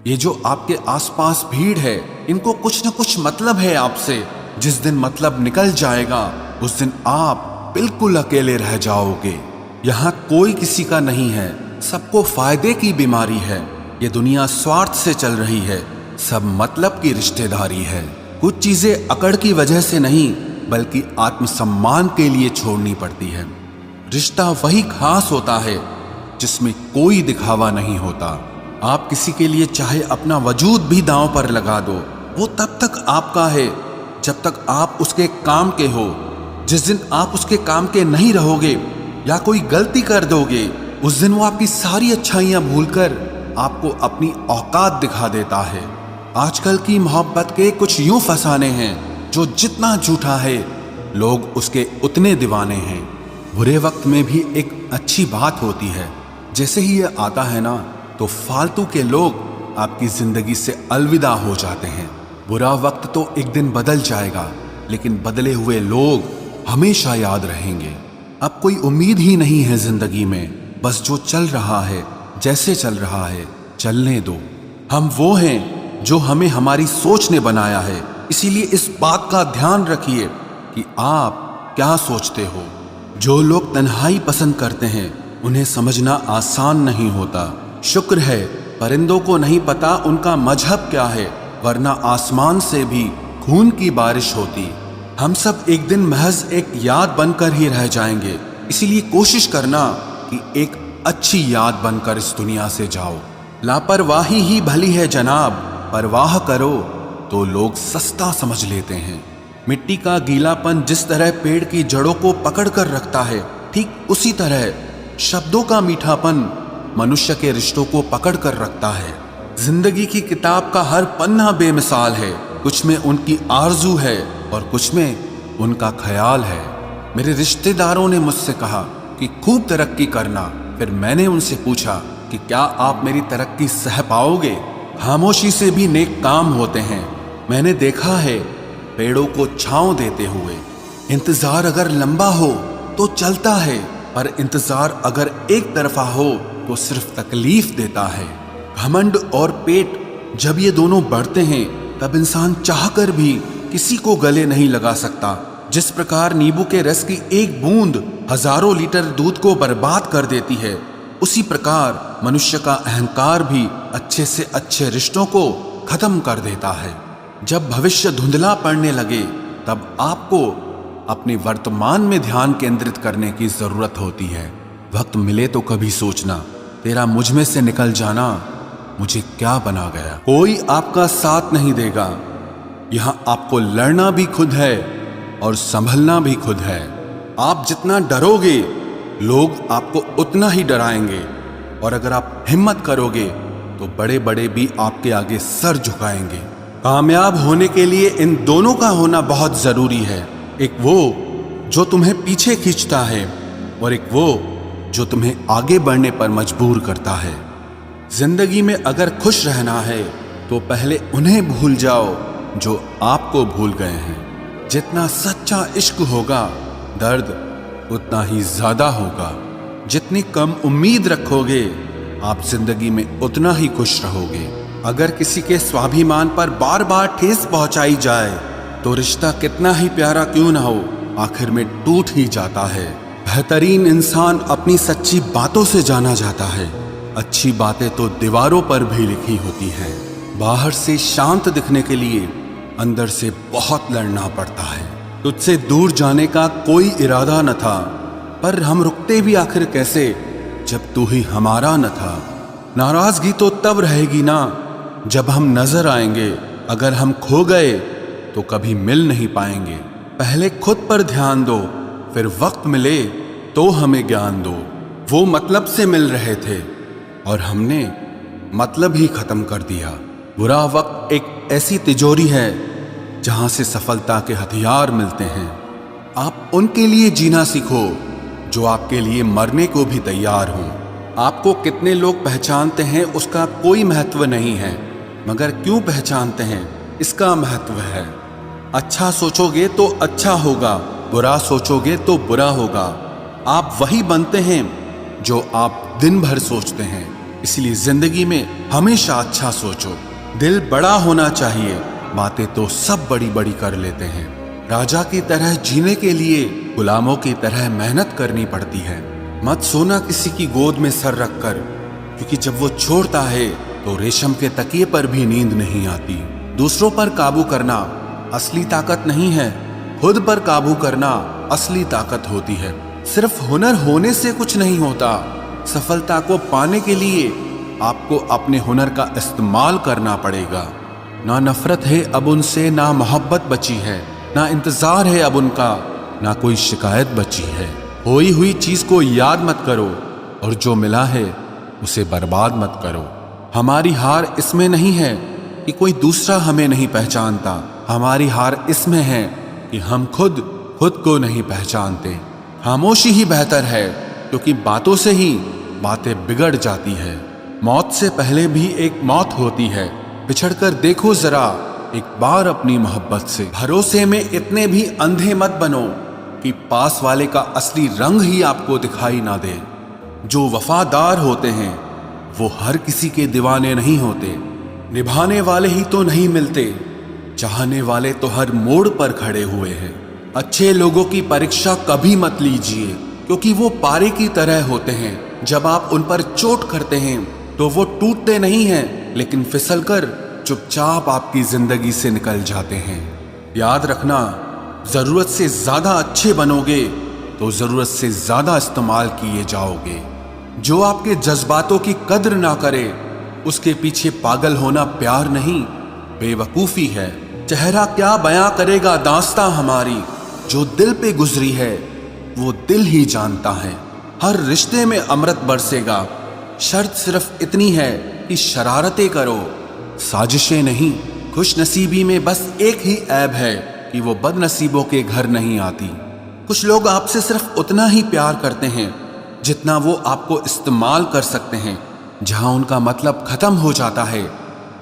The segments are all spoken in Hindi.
ये जो आपके आसपास भीड़ है, इनको कुछ न कुछ मतलब है आपसे। जिस दिन मतलब निकल जाएगा उस दिन आप बिल्कुल अकेले रह जाओगे। यहाँ कोई किसी का नहीं है, सबको फायदे की बीमारी है। ये दुनिया स्वार्थ से चल रही है, सब मतलब की रिश्तेदारी है। कुछ चीजें अकड़ की वजह से नहीं बल्कि आत्मसम्मान के लिए छोड़नी पड़ती है। रिश्ता वही खास होता है जिसमें कोई दिखावा नहीं होता। आप किसी के लिए चाहे अपना वजूद भी दांव पर लगा दो, वो तब तक आपका है जब तक आप उसके काम के हो। जिस दिन आप उसके काम के नहीं रहोगे या कोई गलती कर दोगे, उस दिन वो आपकी सारी अच्छाइयां भूलकर आपको अपनी औकात दिखा देता है। आजकल की मोहब्बत के कुछ यूं फसाने हैं जो जितना झूठा है लोग उसके उतने दीवाने हैं। बुरे वक्त में भी एक अच्छी बात होती है, जैसे ही ये आता है ना तो फालतू के लोग आपकी जिंदगी से अलविदा हो जाते हैं। बुरा वक्त तो एक दिन बदल जाएगा, लेकिन बदले हुए लोग हमेशा याद रहेंगे। अब कोई उम्मीद ही नहीं है जिंदगी में, बस जो चल रहा है जैसे चल रहा है चलने दो। हम वो हैं जो हमें हमारी सोच ने बनाया है, इसीलिए इस बात का ध्यान रखिए कि आप क्या सोचते हो। जो लोग तन्हाई पसंद करते हैं उन्हें समझना आसान नहीं होता। शुक्र है परिंदों को नहीं पता उनका मजहब क्या है, वरना आसमान से भी खून की बारिश होती। हम सब एक दिन महज एक याद बनकर ही रह जाएंगे, इसीलिए कोशिश करना कि एक अच्छी याद बनकर इस दुनिया से जाओ। लापरवाही ही भली है जनाब, परवाह करो तो लोग सस्ता समझ लेते हैं। मिट्टी का गीलापन जिस तरह पेड़ की जड़ों को पकड़ कर रखता है, ठीक उसी तरह शब्दों का मीठापन मनुष्य के रिश्तों को पकड़ कर रखता है। जिंदगी की किताब का हर पन्ना बेमिसाल है, कुछ में उनकी आरजू है और कुछ में उनका ख्याल है। मेरे रिश्तेदारों ने मुझसे कहा कि खूब तरक्की करना, फिर मैंने उनसे पूछा कि क्या आप मेरी तरक्की सह पाओगे। खामोशी से भी नेक काम होते हैं, मैंने देखा है पेड़ों को छांव देते हुए। इंतजार अगर लंबा हो तो चलता है, पर इंतजार अगर एक तरफा हो तो सिर्फ तकलीफ देता है। घमंड और पेट जब ये दोनों बढ़ते हैं तब इंसान चाहकर भी किसी को गले नहीं लगा सकता। जिस प्रकार नींबू के रस की एक बूंद हजारों लीटर दूध को बर्बाद कर देती है, उसी प्रकार मनुष्य का अहंकार भी अच्छे से अच्छे रिश्तों को खत्म कर देता है। जब भविष्य धुंधला पड़ने लगे तब आपको अपने वर्तमान में ध्यान केंद्रित करने की जरूरत होती है। वक्त मिले तो कभी सोचना, तेरा मुझ में से निकल जाना मुझे क्या बना गया। कोई आपका साथ नहीं देगा, यहां आपको लड़ना भी खुद है और संभलना भी खुद है। आप जितना डरोगे लोग आपको उतना ही डराएंगे, और अगर आप हिम्मत करोगे तो बड़े बड़े भी आपके आगे सर झुकाएंगे। कामयाब होने के लिए इन दोनों का होना बहुत जरूरी है, एक वो जो तुम्हें पीछे खींचता है और एक वो जो तुम्हें आगे बढ़ने पर मजबूर करता है। जिंदगी में अगर खुश रहना है तो पहले उन्हें भूल जाओ जो आपको भूल गए हैं। जितना सच्चा इश्क होगा दर्द उतना ही ज्यादा होगा। जितनी कम उम्मीद रखोगे आप जिंदगी में उतना ही खुश रहोगे। अगर किसी के स्वाभिमान पर बार बार ठेस पहुंचाई जाए तो रिश्ता कितना ही प्यारा क्यों ना हो, आखिर में टूट ही जाता है। बेहतरीन इंसान अपनी सच्ची बातों से जाना जाता है। अच्छी बातें तो दीवारों पर भी लिखी होती हैं। बाहर से शांत दिखने के लिए अंदर से बहुत लड़ना पड़ता है। तुझसे दूर जाने का कोई इरादा न था, पर हम रुकते भी आखिर कैसे जब तू ही हमारा न था। नाराजगी तो तब रहेगी ना जब हम नजर आएंगे, अगर हम खो गए तो कभी मिल नहीं पाएंगे। पहले खुद पर ध्यान दो, फिर वक्त मिले तो हमें ज्ञान दो। वो मतलब से मिल रहे थे और हमने मतलब ही खत्म कर दिया। बुरा वक्त एक ऐसी तिजोरी है जहां से सफलता के हथियार मिलते हैं। आप उनके लिए जीना सीखो जो आपके लिए मरने को भी तैयार हों। आपको कितने लोग पहचानते हैं उसका कोई महत्व नहीं है, मगर क्यों पहचानते हैं इसका महत्व है। अच्छा सोचोगे तो अच्छा होगा, बुरा सोचोगे तो बुरा होगा। आप वही बनते हैं जो आप दिन भर सोचते हैं। इसलिए जिंदगी में हमेशा अच्छा सोचो। दिल बड़ा होना चाहिए, बातें तो सब बड़ी बड़ी कर लेते हैं। राजा की तरह जीने के लिए गुलामों की तरह मेहनत करनी पड़ती है। मत सोना किसी की गोद में सर रखकर, क्योंकि जब वो छोड़ता है तो रेशम के तकिए पर भी नींद नहीं आती। दूसरों पर काबू करना असली ताकत नहीं है, खुद पर काबू करना असली ताकत होती है। सिर्फ हुनर होने से कुछ नहीं होता, सफलता को पाने के लिए आपको अपने हुनर का इस्तेमाल करना पड़ेगा। ना नफरत है अब उनसे, ना मोहब्बत बची है, ना इंतजार है अब उनका, ना कोई शिकायत बची है। खोई हुई चीज को याद मत करो और जो मिला है उसे बर्बाद मत करो। हमारी हार इसमें नहीं है कि कोई दूसरा हमें नहीं पहचानता, हमारी हार इसमें है कि हम खुद को नहीं पहचानते। खामोशी ही बेहतर है, क्योंकि बातों से ही बातें बिगड़ जाती है। मौत से पहले भी एक मौत होती है, पिछड़कर देखो जरा एक बार अपनी मोहब्बत से। भरोसे में इतने भी अंधे मत बनो कि पास वाले का असली रंग ही आपको दिखाई ना दे। जो वफादार होते हैं वो हर किसी के दीवाने नहीं होते। निभाने वाले ही तो नहीं मिलते, चाहने वाले तो हर मोड़ पर खड़े हुए हैं। अच्छे लोगों की परीक्षा कभी मत लीजिए, क्योंकि वो पारे की तरह होते हैं। जब आप उन पर चोट करते हैं तो वो टूटते नहीं हैं, लेकिन फिसलकर चुपचाप आपकी जिंदगी से निकल जाते हैं। याद रखना, जरूरत से ज्यादा अच्छे बनोगे तो जरूरत से ज्यादा इस्तेमाल किए जाओगे। जो आपके जज्बातों की कद्र ना करे उसके पीछे पागल होना प्यार नहीं, बेवकूफी है। चेहरा क्या बयां करेगा दास्तां हमारी, जो दिल पे गुजरी है वो दिल ही जानता है। हर रिश्ते में अमृत बरसेगा, शर्त सिर्फ इतनी है कि शरारतें करो, साजिशें नहीं। खुशनसीबी में बस एक ही ऐब है कि वो बदनसीबों के घर नहीं आती। कुछ लोग आपसे सिर्फ उतना ही प्यार करते हैं जितना वो आपको इस्तेमाल कर सकते हैं। जहां उनका मतलब खत्म हो जाता है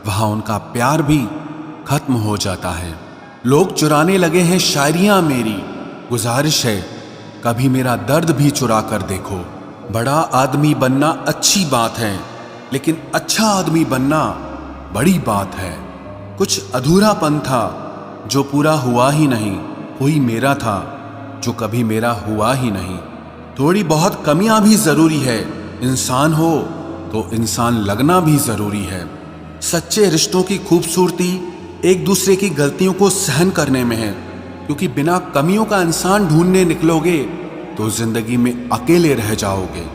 वहां उनका प्यार भी खत्म हो जाता है। लोग चुराने लगे हैं शायरियां मेरी, गुजारिश है कभी मेरा दर्द भी चुरा कर देखो। बड़ा आदमी बनना अच्छी बात है, लेकिन अच्छा आदमी बनना बड़ी बात है। कुछ अधूरापन था जो पूरा हुआ ही नहीं, कोई मेरा था जो कभी मेरा हुआ ही नहीं। थोड़ी बहुत कमियां भी जरूरी है, इंसान हो तो इंसान लगना भी जरूरी है। सच्चे रिश्तों की खूबसूरती एक दूसरे की गलतियों को सहन करने में है, क्योंकि बिना कमियों का इंसान ढूंढने निकलोगे तो जिंदगी में अकेले रह जाओगे।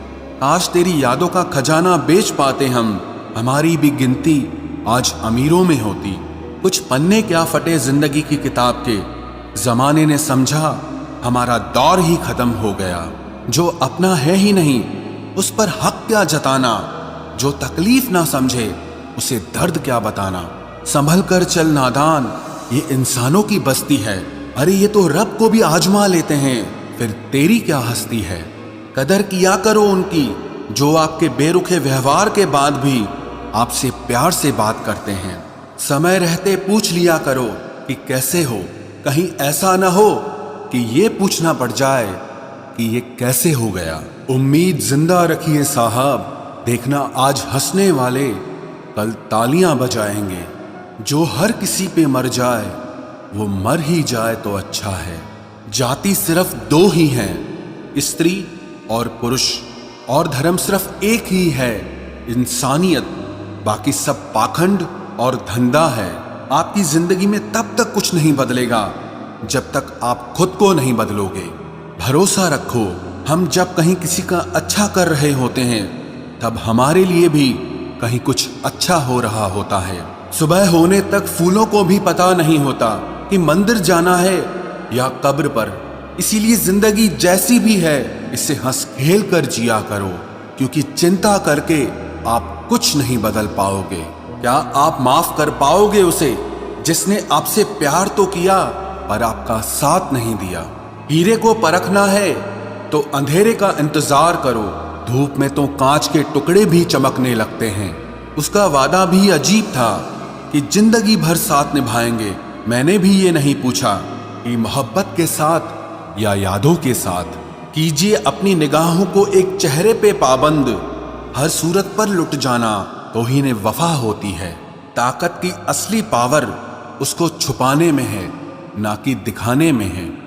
आज तेरी यादों का खजाना बेच पाते हम, हमारी भी गिनती आज अमीरों में होती। कुछ पन्ने क्या फटे जिंदगी की किताब के, जमाने ने समझा हमारा दौर ही खत्म हो गया। जो अपना है ही नहीं उस पर हक क्या जताना, जो तकलीफ ना समझे उसे दर्द क्या बताना। संभल कर चल नादान, ये इंसानों की बस्ती है। अरे ये तो रब को भी आजमा लेते हैं, फिर तेरी क्या हस्ती है। कदर किया करो उनकी जो आपके बेरुखे व्यवहार के बाद भी आपसे प्यार से बात करते हैं। समय रहते पूछ लिया करो कि कैसे हो, कहीं ऐसा ना हो कि ये पूछना पड़ जाए कि ये कैसे हो गया। उम्मीद जिंदा रखिए साहब, देखना आज हंसने वाले कल तालियां बजाएंगे। जो हर किसी पे मर जाए वो मर ही जाए तो अच्छा है। जाति सिर्फ दो ही हैं, स्त्री और पुरुष, और धर्म सिर्फ एक ही है, इंसानियत। बाकी सब पाखंड और धंधा है। आपकी जिंदगी में तब तक कुछ नहीं बदलेगा जब तक आप खुद को नहीं बदलोगे। भरोसा रखो, हम जब कहीं किसी का अच्छा कर रहे होते हैं तब हमारे लिए भी कहीं कुछ अच्छा हो रहा होता है। सुबह होने तक फूलों को भी पता नहीं होता कि मंदिर जाना है या कब्र पर। इसीलिए जिंदगी जैसी भी है इसे हंस खेल कर जिया करो, क्योंकि चिंता करके आप कुछ नहीं बदल पाओगे। क्या आप माफ कर पाओगे उसे जिसने आपसे प्यार तो किया पर आपका साथ नहीं दिया। हीरे को परखना है तो अंधेरे का इंतजार करो, धूप में तो कांच के टुकड़े भी चमकने लगते हैं। उसका वादा भी अजीब था कि जिंदगी भर साथ निभाएंगे। मैंने भी ये नहीं पूछा कि मोहब्बत के साथ या यादों के साथ। कीजिए अपनी निगाहों को एक चेहरे पे पाबंद, हर सूरत पर लुट जाना तौहीन वफा होती है। ताकत की असली पावर उसको छुपाने में है, ना कि दिखाने में है।